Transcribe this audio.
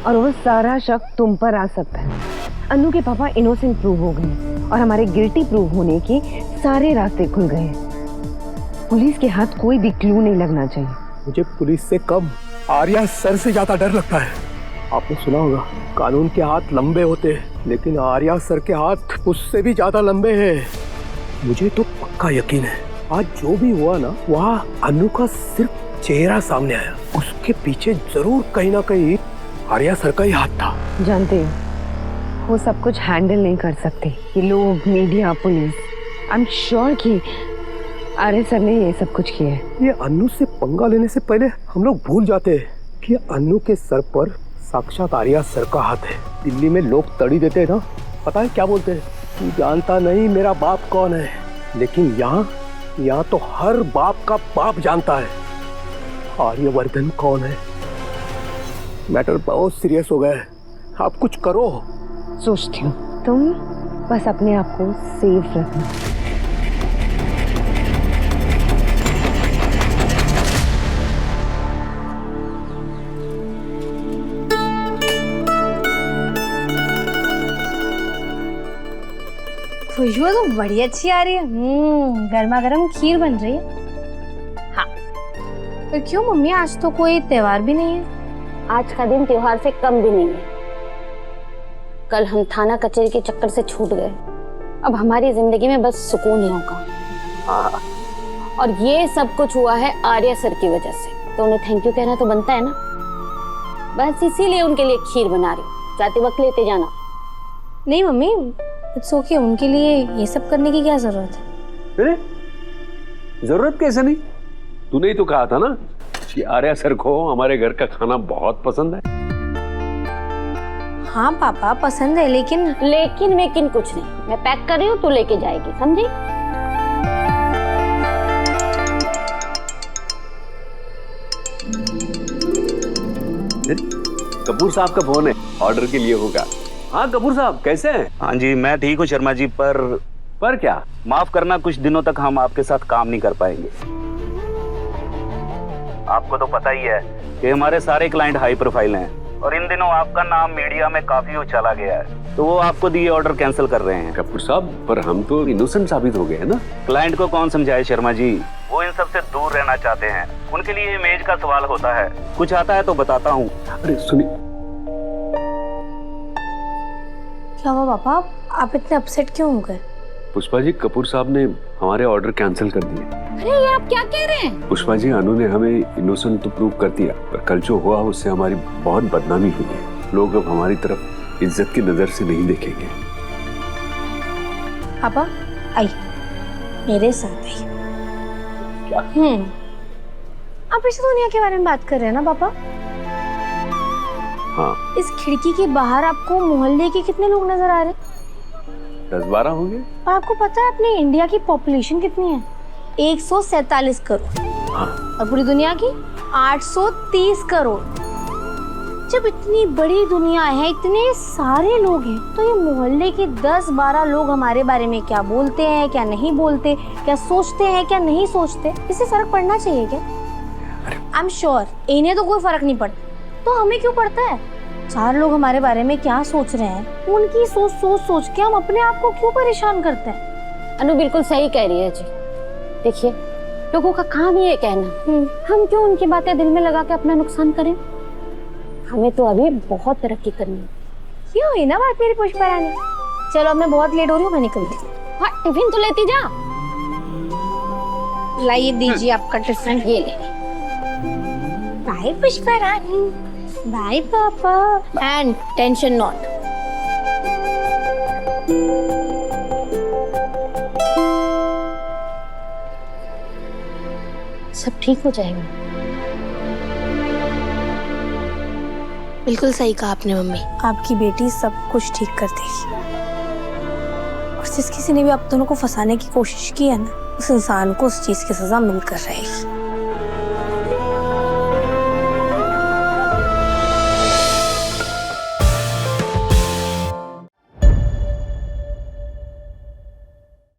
और वो सारा शक तुम पर आ सकता है। अनु के पापा इनोसेंट प्रूव हो गए और हमारे गिल्टी प्रूव होने के सारे रास्ते खुल गए। पुलिस के हाथ कोई भी क्लू नहीं लगना चाहिए। मुझे पुलिस से कम आर्या सर से ज्यादा डर लगता है। आपने सुना होगा कानून के हाथ लंबे होते हैं, लेकिन आर्या सर के हाथ उससे भी ज्यादा लंबे हैं। मुझे तो पक्का यकीन है आज जो भी हुआ ना, वहाँ अनु का सिर्फ चेहरा सामने आया, उसके पीछे जरूर कहीं ना कहीं आर्या सर का ही हाथ था। जानते हो वो सब कुछ हैंडल नहीं कर सकते ये लोग, media, police. I am sure कि आर्य सर ने ये सब कुछ किया है। ये अनु से पंगा लेने से पहले हम लोग भूल जाते हैं कि अनु के सर पर साक्षात आर्या सर का हाथ है। दिल्ली में लोग तड़ी देते हैं ना, पता है क्या बोलते हैं? तू जानता नहीं मेरा बाप कौन है, लेकिन यहाँ तो हर बाप का बाप जानता है आर्यवर्धन कौन है। मैटर बहुत सीरियस हो गया है, आप कुछ करो। सोचती हूँ, तुम बस अपने आप को सेफ रखना। खुशबू तो बड़ी अच्छी आ रही है। गर्मा गर्म खीर बन रही है। हाँ, तो क्यों मम्मी, आज तो कोई त्योहार भी नहीं है। आज का दिन त्योहार से कम भी नहीं है। कल हम थाना कचहरी के चक्कर से छूट गए, अब हमारी जिंदगी में बस सुकून ही होगा। और ये सब कुछ हुआ है आर्या सर की वजह से, तो उन्हें थैंक यू कहना तो बनता है ना। बस इसीलिए उनके लिए खीर बना रही हूँ, जाते वक्त लेते जाना। नहीं मम्मी, इट्स ओके, उनके लिए ये सब करने की क्या जरूरत है? अरे जरूरत कैसे नहीं, तूने ही तो कहा था ना कि आर्या सर को हमारे घर का खाना बहुत पसंद है। हाँ पापा पसंद है, लेकिन कुछ नहीं। मैं पैक कर रही हूँ, तू लेके जाएगी, समझी? कपूर साहब का फोन है, ऑर्डर के लिए होगा। हाँ कपूर साहब कैसे हैं? हाँ जी मैं ठीक हूँ शर्मा जी, पर क्या? माफ करना, कुछ दिनों तक हम आपके साथ काम नहीं कर पाएंगे। आपको तो पता ही है कि हमारे सारे क्लाइंट हाई प्रोफाइल हैं और इन दिनों आपका नाम मीडिया में काफी उछाला गया है, तो वो आपको दिए ऑर्डर कैंसिल कर रहे हैं। कपूर साहब पर हम तो इनोसेंट साबित हो गए हैं ना। क्लाइंट को कौन समझाए शर्मा जी, वो इन सब से दूर रहना चाहते हैं। उनके लिए इमेज का सवाल होता है। कुछ आता है तो बताता हूँ। अरे सुनिए, क्या हुआ पापा, आप इतने अपसेट क्यों हो गए? पुष्पा जी, कपूर साहब ने हमारे ऑर्डर कैंसिल कर दिए। अरे ये आप क्या कह रहे हैं? पुष्पा जी, अनु ने हमें इनोसेंट तो प्रूव कर दिया, पर कल जो हुआ उससे हमारी बहुत बदनामी हुई है। लोग अब हमारी तरफ इज्जत की नजर से नहीं देखेंगे। पापा आई, मेरे साथ आई। क्या? आप इस दुनिया के बारे में बात कर रहे हैं ना पापा? हाँ। इस खिड़की के बाहर आपको मोहल्ले के कितने लोग नजर आ रहे हैं? 10-12 होंगे। और आपको पता है अपने इंडिया की पॉपुलेशन कितनी है? 147 करोड़। हाँ। और पूरी दुनिया की 830 करोड़। जब इतनी बड़ी दुनिया है, इतने सारे लोग हैं, तो ये मोहल्ले के 10-12 लोग हमारे बारे में क्या बोलते हैं, क्या नहीं बोलते, क्या सोचते हैं, क्या नहीं सोचते, इससे फर्क पड़ना चाहिए क्या? आई एम श्योर इन्हें तो कोई फर्क नहीं पड़ता, तो हमें क्यों पड़ता है? 4 लोग हमारे बारे में क्या सोच रहे हैं, उनकी सोच के हम अपने आप को क्यों परेशान करते हैं? अनु बिल्कुल सही कह रही है जी। देखिए, लोगों का काम ही है कहना, हम क्यों उनकी बातें दिल में लगा के अपना नुकसान करें? हमें तो अभी बहुत तरक्की करनी है। क्यों हुई ना बात मेरी पुष्पा रानी। चलो अब मैं बहुत लेट हो रही हूँ, मैं निकलती हूँ। हाँ, टिफिन तो लेती जा। लाइए दीजिए आपका टिफिन। ये ले। बाय पुष्पा रानी, बाय पापा, एंड टेंशन नॉट। सब ठीक हो जाएगा। बिल्कुल सही कहा आपने मम्मी, आपकी बेटी सब कुछ ठीक कर देगी। और जिस किसी ने भी आप दोनों को फंसाने की कोशिश की है ना, उस इंसान को उस चीज की सजा मिलकर रहेगी।